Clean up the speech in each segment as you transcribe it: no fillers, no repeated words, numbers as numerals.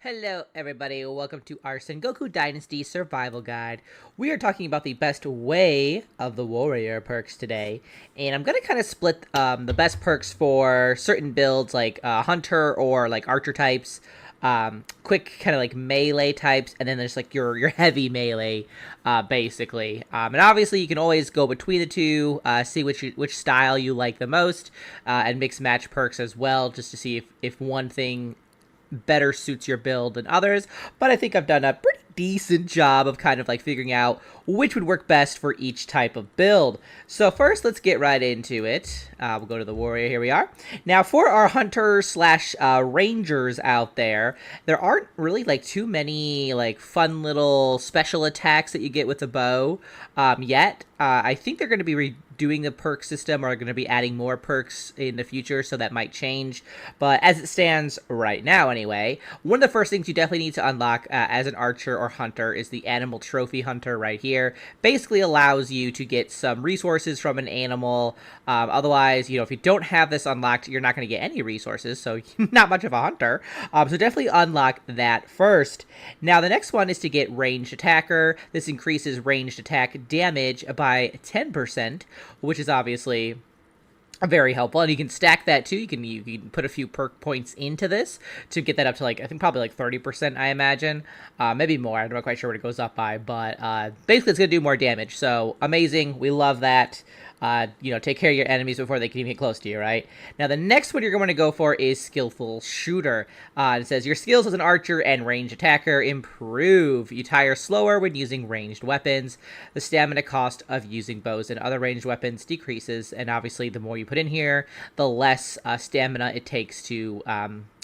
Hello, everybody. Welcome to our Sengoku Dynasty Survival Guide. We are talking about the best way of the warrior perks today, and I'm gonna kind of split the best perks for certain builds like hunter or like archer types, quick kind of like melee types, and then there's like your heavy melee, basically. And obviously you can always go between the two, see which style you like the most, and mix match perks as well, just to see if one thing better suits your build than others, but I think I've done a pretty decent job of kind of like figuring out which would work best for each type of build. So first, let's get right into it. We'll go to the warrior. Here we are. Now for our hunters slash rangers out there, there aren't really like too many like fun little special attacks that you get with the bow yet. I think they're going to be doing the perk system, or going to be adding more perks in the future, so that might change. But as it stands right now anyway, one of the first things you definitely need to unlock as an archer or hunter is the animal trophy hunter right here. Basically allows you to get some resources from an animal. Otherwise, if you don't have this unlocked, you're not going to get any resources, so not much of a hunter. So definitely unlock that first. Now the next one is to get ranged attacker. This increases ranged attack damage by 10%, which is obviously very helpful, and you can stack that too. You can put a few perk points into this to get that up to like, I think probably like 30%, I imagine, maybe more. I'm not quite sure what it goes up by, but basically it's gonna do more damage. So amazing, we love that. Take care of your enemies before they can even get close to you, right? Now, the next one you're going to go for is Skillful Shooter. It says, your skills as an archer and ranged attacker improve. You tire slower when using ranged weapons. The stamina cost of using bows and other ranged weapons decreases, and obviously the more you put in here, the less stamina it takes to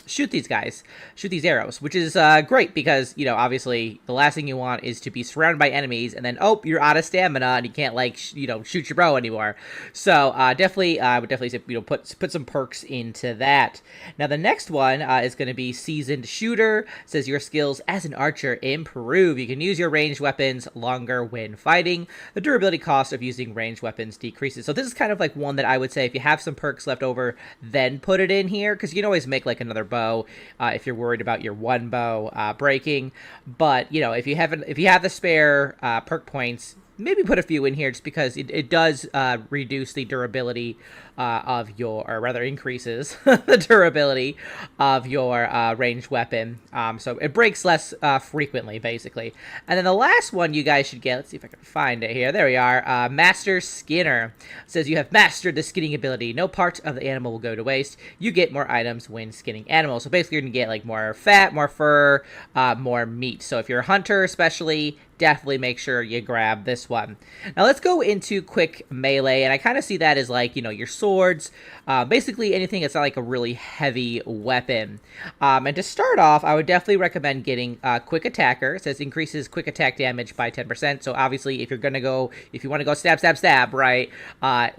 shoot these arrows, which is great because, obviously the last thing you want is to be surrounded by enemies and then, oh, you're out of stamina and you can't, like, shoot your bow anymore. So definitely, I would definitely say, put some perks into that. Now the next one is going to be Seasoned Shooter. It says your skills as an archer improve. You can use your ranged weapons longer when fighting. The durability cost of using ranged weapons decreases. So this is kind of like one that I would say, if you have some perks left over, then put it in here, because you can always make like another bow if you're worried about your one bow breaking. But if you have the spare perk points, maybe put a few in here, just because it does reduce the durability or rather increases the durability of your ranged weapon. So it breaks less frequently, basically. And then the last one you guys should get, let's see if I can find it here. There we are. Master Skinner. It says you have mastered the skinning ability. No part of the animal will go to waste. You get more items when skinning animals. So basically you're going to get like more fat, more fur, more meat. So if you're a hunter especially, definitely make sure you grab this one. Now let's go into quick melee, and I kind of see that as like, your swords, basically anything that's not like a really heavy weapon. And to start off, I would definitely recommend getting quick attacker. It says increases quick attack damage by 10%. So obviously if you want to go stab, right,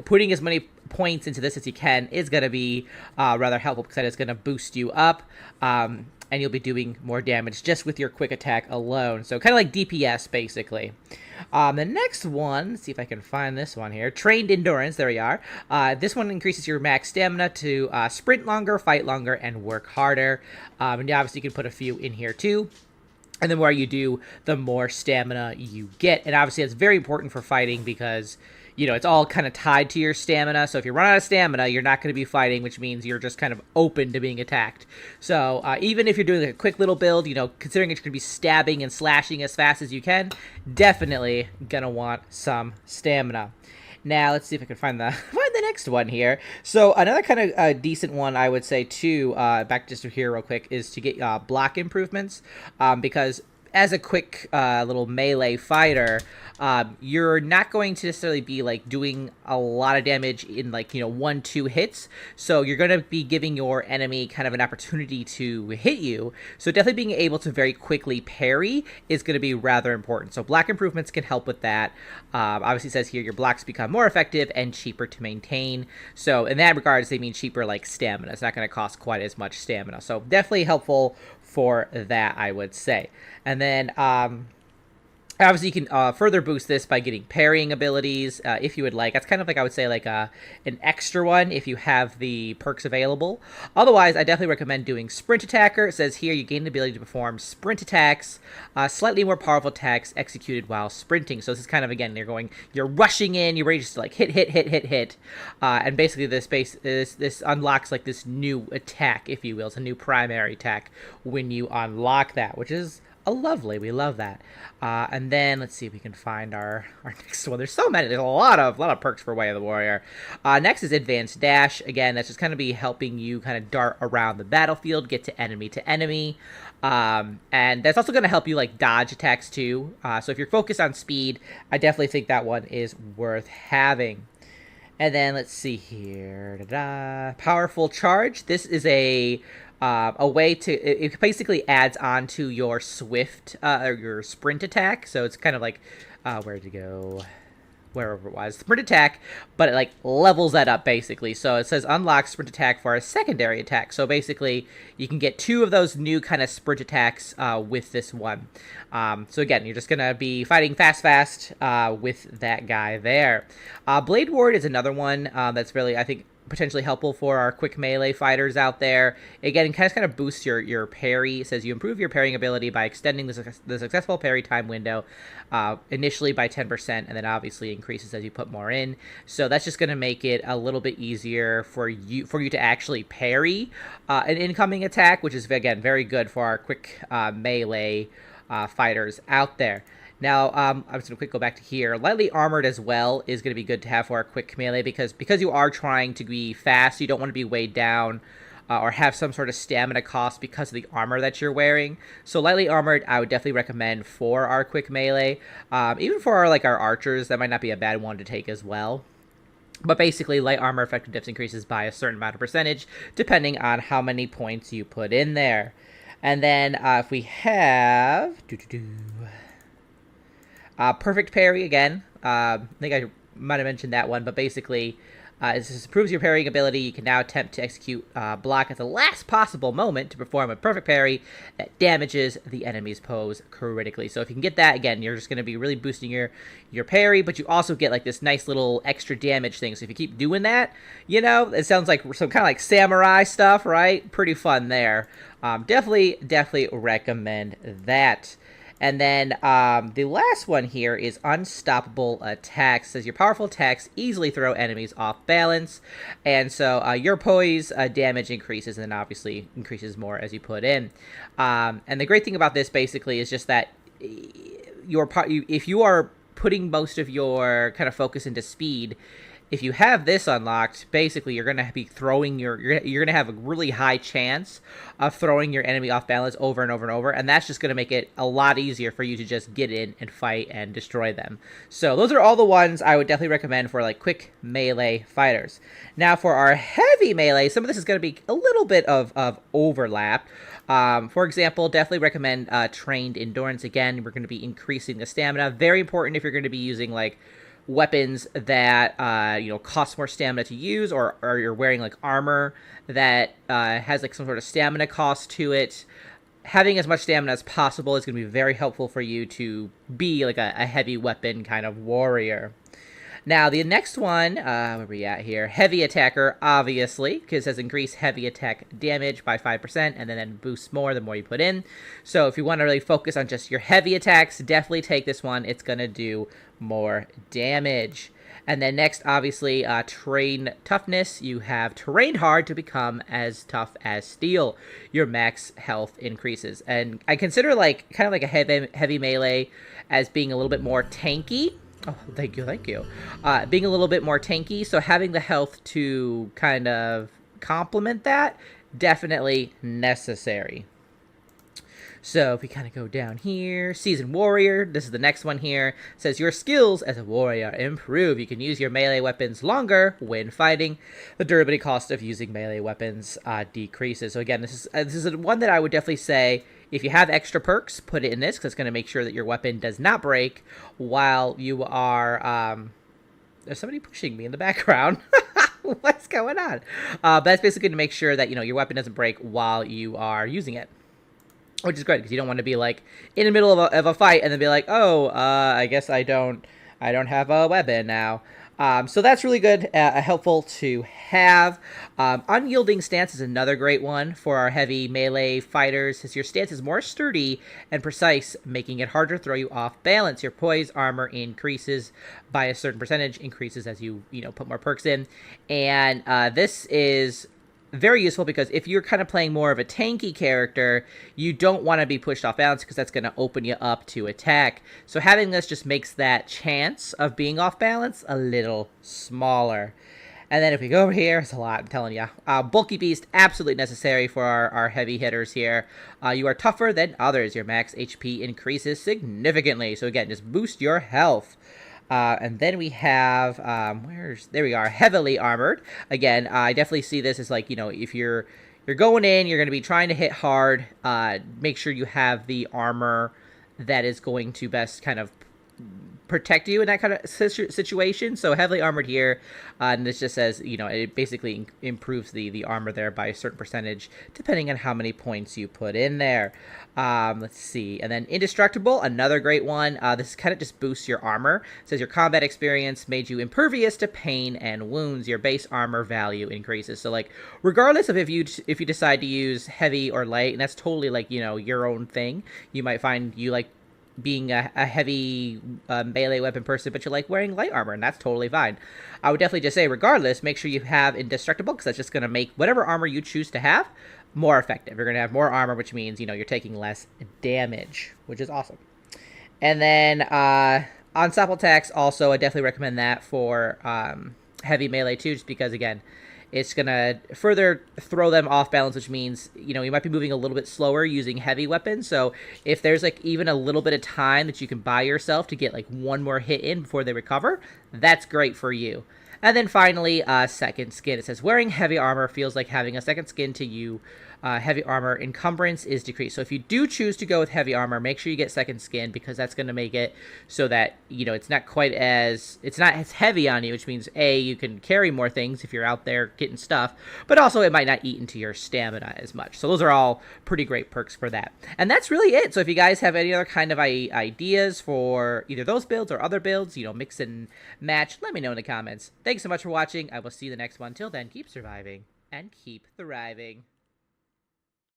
putting as many points into this as you can is going to be rather helpful, because that is going to boost you up. And you'll be doing more damage just with your quick attack alone. So kind of like DPS, basically. The next one, let's see if I can find this one here. Trained Endurance, there we are. This one increases your max stamina to sprint longer, fight longer, and work harder. And obviously you can put a few in here too. And the more you do, the more stamina you get. And obviously that's very important for fighting, because it's all kind of tied to your stamina. So if you run out of stamina, you're not going to be fighting, which means you're just kind of open to being attacked. So even if you're doing a quick little build, considering you're going to be stabbing and slashing as fast as you can, definitely going to want some stamina. Now, let's see if I can find the next one here. So another kind of decent one, I would say, too, back just here real quick, is to get block improvements, because as a quick little melee fighter, you're not going to necessarily be like doing a lot of damage in like 1-2 hits. So you're going to be giving your enemy kind of an opportunity to hit you. So definitely being able to very quickly parry is going to be rather important. So block improvements can help with that. Obviously it says here your blocks become more effective and cheaper to maintain. So in that regards, they mean cheaper like stamina. It's not going to cost quite as much stamina. So definitely helpful for that, I would say. And then Obviously, you can further boost this by getting parrying abilities if you would like. That's kind of like, I would say, like an extra one if you have the perks available. Otherwise, I definitely recommend doing Sprint Attacker. It says here you gain the ability to perform sprint attacks, slightly more powerful attacks executed while sprinting. So this is kind of, again, you're rushing in, you're ready just to like hit. And basically this unlocks like this new attack, if you will. It's a new primary attack when you unlock that, which is lovely. We love that. And then let's see if we can find our next one. There's so many. There's a lot of perks for Way of the Warrior. Next is Advanced Dash. Again, that's just going to be helping you kind of dart around the battlefield, get to enemy. And that's also going to help you like dodge attacks too. So if you're focused on speed, I definitely think that one is worth having. And then let's see here. Powerful Charge. This is a way to, it basically adds on to your swift or your sprint attack. So it's kind of like where'd you go, wherever it was, sprint attack, but it like levels that up basically. So it says unlock sprint attack for a secondary attack. So basically you can get 2 of those new kind of sprint attacks with this one. So again, you're just gonna be fighting fast with that guy there. Blade Ward is another one that's really, I think, potentially helpful for our quick melee fighters out there. Again, it kind of boosts your parry. It says you improve your parrying ability by extending the successful parry time window initially by 10%, and then obviously increases as you put more in. So that's just going to make it a little bit easier for you to actually parry an incoming attack, which is, again, very good for our quick melee fighters out there. Now, I'm just going to go back to here. Lightly Armored as well is going to be good to have for our quick melee because you are trying to be fast, you don't want to be weighed down or have some sort of stamina cost because of the armor that you're wearing. So Lightly Armored, I would definitely recommend for our quick melee. Even for our archers, that might not be a bad one to take as well. But basically, light armor effectiveness increases by a certain amount of percentage, depending on how many points you put in there. And then if we have... Perfect Parry, again. I think I might have mentioned that one, but basically, this improves your parrying ability. You can now attempt to execute block at the last possible moment to perform a perfect parry that damages the enemy's pose critically. So if you can get that, again, you're just going to be really boosting your parry, but you also get like this nice little extra damage thing. So if you keep doing that, you know, it sounds like some kind of like samurai stuff, right? Pretty fun there. Definitely recommend that. And then the last one here is Unstoppable Attacks. It says your powerful attacks easily throw enemies off balance. And so your poise damage increases and then obviously increases more as you put in. And the great thing about this basically is just that if you are putting most of your kind of focus into speed, if you have this unlocked, basically you're going to be throwing you're going to have a really high chance of throwing your enemy off balance over and over, and that's just going to make it a lot easier for you to just get in and fight and destroy them. So those are all the ones I would definitely recommend for like quick melee fighters. Now for our heavy melee, some of this is going to be a little bit of overlap. For example, definitely recommend Trained Endurance. Again, we're going to be increasing the stamina. Very important if you're going to be using like weapons that cost more stamina to use, or you're wearing like armor that has like some sort of stamina cost to it. Having as much stamina as possible is going to be very helpful for you to be like a heavy weapon kind of warrior. Now, the next one, where are we at here? Heavy Attacker, obviously, because it says increase heavy attack damage by 5%, and then it boosts more the more you put in. So if you want to really focus on just your heavy attacks, definitely take this one. It's going to do more damage. And then next, obviously, Train Toughness. You have Trained Hard to become as tough as steel. Your max health increases. And I consider like kind of like a heavy melee as being a little bit more tanky. Oh, thank you. Being a little bit more tanky, so having the health to kind of complement that, definitely necessary. So if we kind of go down here, Seasoned Warrior, this is the next one here. It says your skills as a warrior improve. You can use your melee weapons longer when fighting. The durability cost of using melee weapons decreases. So again, this is one that I would definitely say, if you have extra perks, put it in this, because it's going to make sure that your weapon does not break while you are... There's somebody pushing me in the background. What's going on? But that's basically to make sure that, your weapon doesn't break while you are using it. which is great because you don't want to be like in the middle of a fight and then be like, oh, I guess I don't have a weapon now. So that's really good, helpful to have. Unyielding stance is another great one for our heavy melee fighters, since your stance is more sturdy and precise, making it harder to throw you off balance. Your poise armor increases by a certain percentage, increases as you put more perks in, and this is very useful because if you're kind of playing more of a tanky character, you don't want to be pushed off balance because that's going to open you up to attack. So having this just makes that chance of being off balance a little smaller. And then if we go over here, it's a lot, I'm telling you. Bulky Beast, absolutely necessary for our heavy hitters here. You are tougher than others. Your max HP increases significantly. So again, just boost your health. And then we have, there we are, heavily armored. Again, I definitely see this as like, if you're going in, you're going to be trying to hit hard. Make sure you have the armor that is going to best kind of protect you in that kind of situation. So heavily armored here, and this just says, it basically improves the armor there by a certain percentage, depending on how many points you put in there. Let's see. And then indestructible, another great one. This kind of just boosts your armor. It says your combat experience made you impervious to pain and wounds. Your base armor value increases. So like, regardless of if you decide to use heavy or light, and that's totally like, your own thing. You might find you like being a heavy melee weapon person, but you like wearing light armor, and that's totally fine. I would definitely just say, regardless, make sure you have indestructible, because that's just going to make whatever armor you choose to have more effective. You're going to have more armor, which means, you're taking less damage, which is awesome. And then unstoppable attacks, also, I definitely recommend that for heavy melee too, just because, again, it's going to further throw them off balance, which means, you might be moving a little bit slower using heavy weapons. So if there's like even a little bit of time that you can buy yourself to get like one more hit in before they recover, that's great for you. And then finally, second skin. It says, wearing heavy armor feels like having a second skin to you. Heavy armor encumbrance is decreased. So if you do choose to go with heavy armor, make sure you get second skin, because that's going to make it so that, it's not as heavy on you, which means A, you can carry more things if you're out there getting stuff, but also it might not eat into your stamina as much. So those are all pretty great perks for that. And that's really it. So if you guys have any other kind of ideas for either those builds or other builds, mix and match, let me know in the comments. Thanks so much for watching. I will see you in the next one. Till then, keep surviving and keep thriving.